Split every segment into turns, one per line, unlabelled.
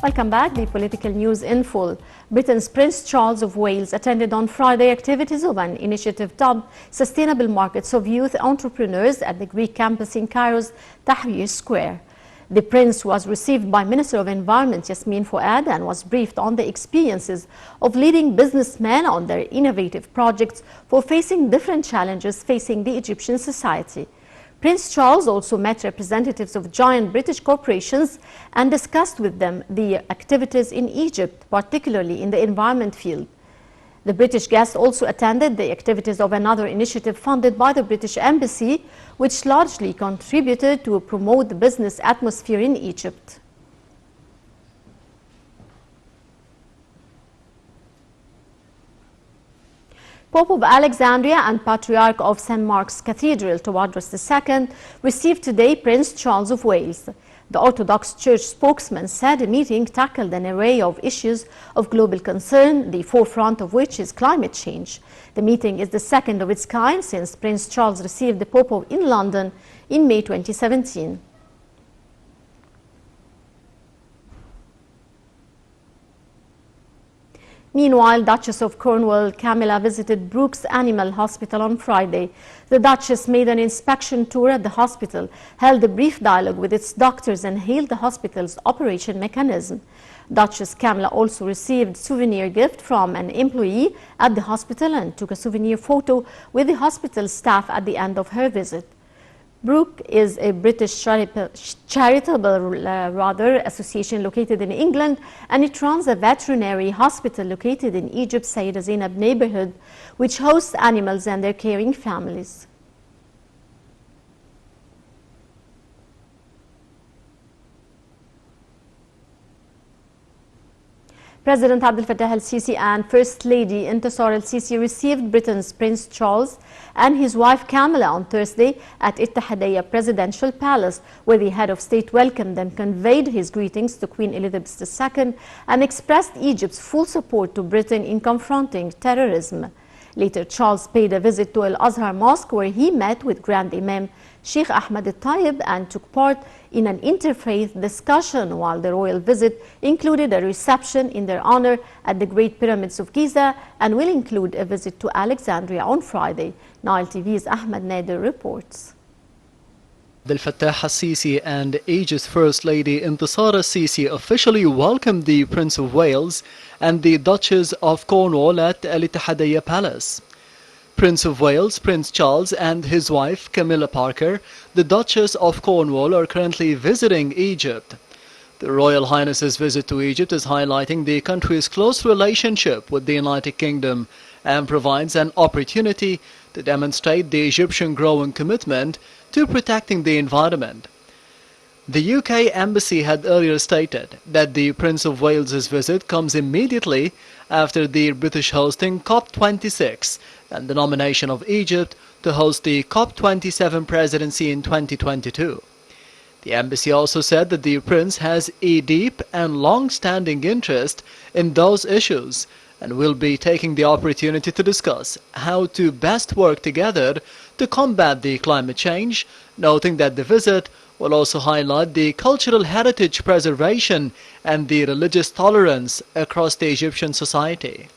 Welcome back. The political news in full. Britain's Prince Charles of Wales attended on Friday activities of an initiative dubbed Sustainable Markets of Youth Entrepreneurs at the Greek campus in Cairo's Tahrir Square. The Prince was received by Minister of Environment Yasmin Fouad and was briefed on the experiences of leading businessmen on their innovative projects for facing different challenges facing the Egyptian society. Prince Charles also met representatives of giant British corporations and discussed with them the activities in Egypt, particularly in the environment field. The British guest also attended the activities of another initiative funded by the British Embassy, which largely contributed to promote the business atmosphere in Egypt. Pope of Alexandria and Patriarch of St. Mark's Cathedral, Tawadros II, received today Prince Charles of Wales. The Orthodox Church spokesman said the meeting tackled an array of issues of global concern, the forefront of which is climate change. The meeting is the second of its kind since Prince Charles received the Pope in London in May 2017. Meanwhile, Duchess of Cornwall Camilla visited Brooks Animal Hospital on Friday. The Duchess made an inspection tour at the hospital, held a brief dialogue with its doctors and hailed the hospital's operation mechanism. Duchess Camilla also received a souvenir gift from an employee at the hospital and took a souvenir photo with the hospital staff at the end of her visit. Brooke is a British charitable association located in England, and it runs a veterinary hospital located in Egypt's Sayyida Zainab neighborhood, which hosts animals and their caring families. President Abdel Fattah el-Sisi and First Lady Intisar el-Sisi received Britain's Prince Charles and his wife Camilla on Thursday at Ittihadiyya Presidential Palace, where the head of state welcomed and conveyed his greetings to Queen Elizabeth II and expressed Egypt's full support to Britain in confronting terrorism. Later, Charles paid a visit to Al-Azhar Mosque, where he met with Grand Imam Sheikh Ahmed al-Tayyib and took part in an interfaith discussion, while the royal visit included a reception in their honor at the Great Pyramids of Giza and will include a visit to Alexandria on Friday. Nile TV's Ahmed Nader reports.
Abdel Fattah el-Sisi and Egypt's First Lady Intisar el-Sisi officially welcomed the Prince of Wales and the Duchess of Cornwall at Al-Ittihadiyya Palace. Prince of Wales, Prince Charles, and his wife Camilla Parker, the Duchess of Cornwall, are currently visiting Egypt. The Royal Highness's visit to Egypt is highlighting the country's close relationship with the United Kingdom and provides an opportunity to demonstrate the Egyptian growing commitment to protecting the environment. The UK Embassy had earlier stated that the Prince of Wales's visit comes immediately after the British hosting COP26 and the nomination of Egypt to host the COP27 presidency in 2022. The embassy also said that the Prince has a deep and long-standing interest in those issues and will be taking the opportunity to discuss how to best work together to combat the climate change, noting that the visit will also highlight the cultural heritage preservation and the religious tolerance across the Egyptian society.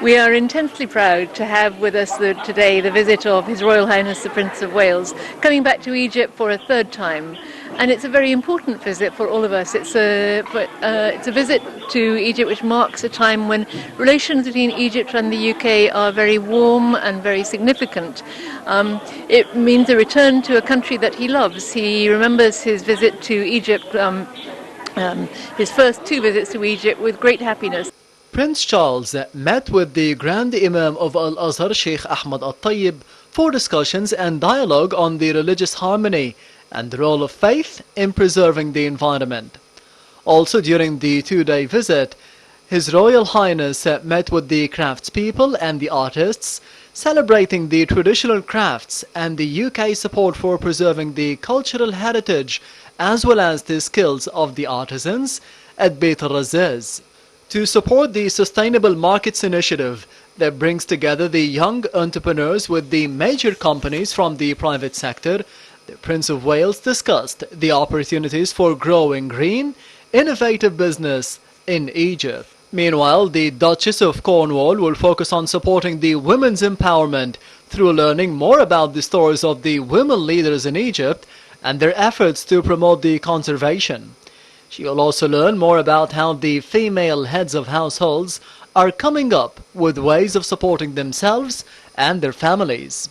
We are intensely proud to have with us today the visit of His Royal Highness the Prince of Wales, coming back to Egypt for a third time. And it's a very important visit for all of us. It's a visit to Egypt which marks a time when relations between Egypt and the UK are very warm and very significant. It means a return to a country that he loves. He remembers his visit to Egypt, his first two visits to Egypt, with great happiness.
Prince Charles met with the Grand Imam of Al-Azhar, Sheikh Ahmed al-Tayyib, for discussions and dialogue on the religious harmony and the role of faith in preserving the environment. Also during the two-day visit, His Royal Highness met with the craftspeople and the artists, celebrating the traditional crafts and the UK support for preserving the cultural heritage as well as the skills of the artisans at Beit al-Razzaz. To support the Sustainable Markets Initiative that brings together the young entrepreneurs with the major companies from the private sector, the Prince of Wales discussed the opportunities for growing green innovative business in Egypt. Meanwhile, the Duchess of Cornwall will focus on supporting the women's empowerment through learning more about the stories of the women leaders in Egypt and their efforts to promote the conservation. She will also learn more about how the female heads of households are coming up with ways of supporting themselves and their families.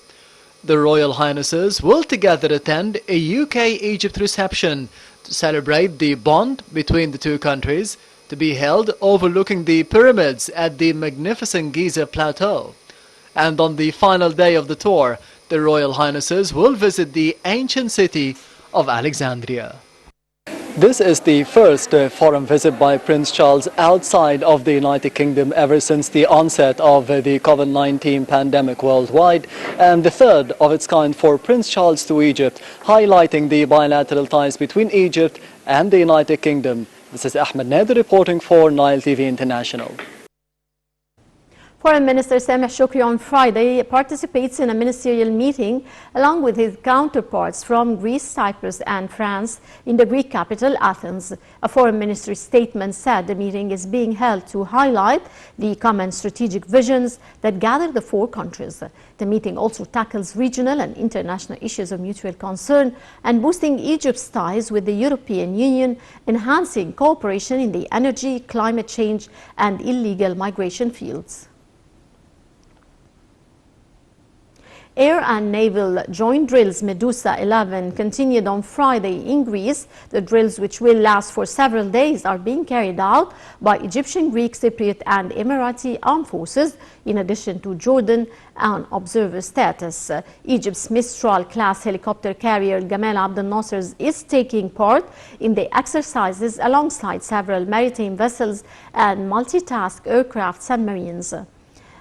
The Royal Highnesses will together attend a UK-Egypt reception to celebrate the bond between the two countries, to be held overlooking the pyramids at the magnificent Giza Plateau. And on the final day of the tour, the Royal Highnesses will visit the ancient city of Alexandria. This is the first foreign visit by Prince Charles outside of the United Kingdom ever since the onset of the COVID-19 pandemic worldwide, and the third of its kind for Prince Charles to Egypt, highlighting the bilateral ties between Egypt and the United Kingdom. This is Ahmed Nader reporting for Nile TV International.
Foreign Minister Sameh Shoukry on Friday participates in a ministerial meeting along with his counterparts from Greece, Cyprus and France in the Greek capital Athens. A foreign ministry statement said the meeting is being held to highlight the common strategic visions that gather the four countries. The meeting also tackles regional and international issues of mutual concern and boosting Egypt's ties with the European Union, enhancing cooperation in the energy, climate change and illegal migration fields. Air and naval joint drills Medusa 11 continued on Friday in Greece. The drills, which will last for several days, are being carried out by Egyptian, Greek, Cypriot and Emirati armed forces, in addition to Jordan on observer status. Egypt's Mistral-class helicopter carrier Gamal Abdel Nasser is taking part in the exercises alongside several maritime vessels and multitask aircraft submarines.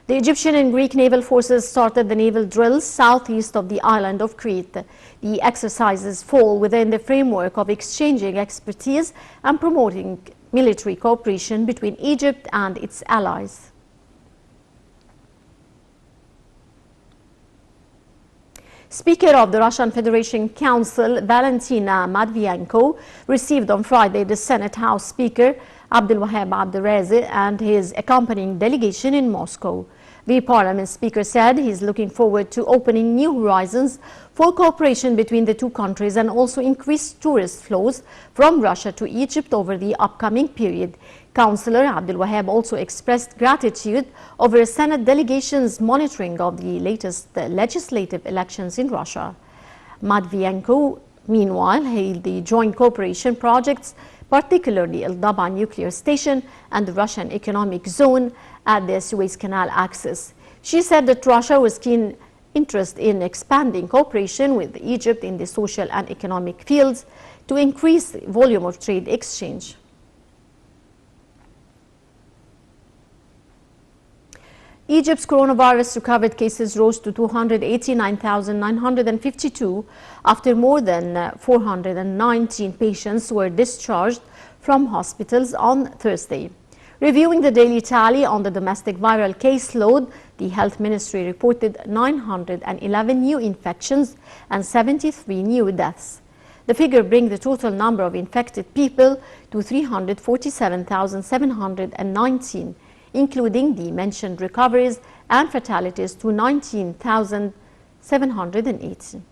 The Egyptian and Greek naval forces started the naval drills southeast of the island of Crete. The exercises fall within the framework of exchanging expertise and promoting military cooperation between Egypt and its allies. Speaker of the Russian Federation Council, Valentina Matvienko, received on Friday the Senate House Speaker, Abdelwahab Abdelrazi, and his accompanying delegation in Moscow. The Parliament Speaker said he is looking forward to opening new horizons for cooperation between the two countries and also increased tourist flows from Russia to Egypt over the upcoming period. Councillor Abdelwahab also expressed gratitude over a Senate delegation's monitoring of the latest legislative elections in Russia. Matvienko, meanwhile, hailed the joint cooperation projects, particularly El Daba nuclear station and the Russian economic zone at the Suez Canal axis. She said that Russia was keen interest in expanding cooperation with Egypt in the social and economic fields to increase the volume of trade exchange. Egypt's coronavirus recovered cases rose to 289,952 after more than 419 patients were discharged from hospitals on Thursday. Reviewing the daily tally on the domestic viral caseload, the Health Ministry reported 911 new infections and 73 new deaths. The figure brings the total number of infected people to 347,719, including the mentioned recoveries and fatalities to 19,780.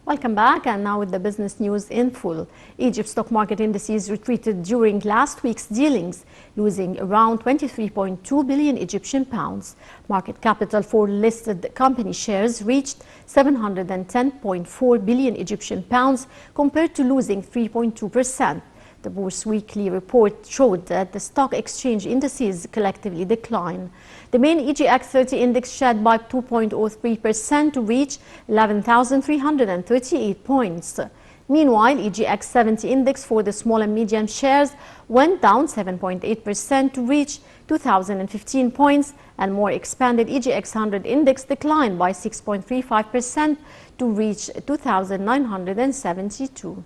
Welcome back, and now with the business news in full. Egypt's stock market indices retreated during last week's dealings, losing around 23.2 billion Egyptian pounds. Market capital for listed company shares reached 710.4 billion Egyptian pounds compared to losing 3.2%. The Bourse Weekly report showed that the stock exchange indices collectively declined. The main EGX 30 index shed by 2.03% to reach 11,338 points. Meanwhile, EGX 70 index for the small and medium shares went down 7.8% to reach 2,015 points, and more expanded EGX 100 index declined by 6.35% to reach 2,972.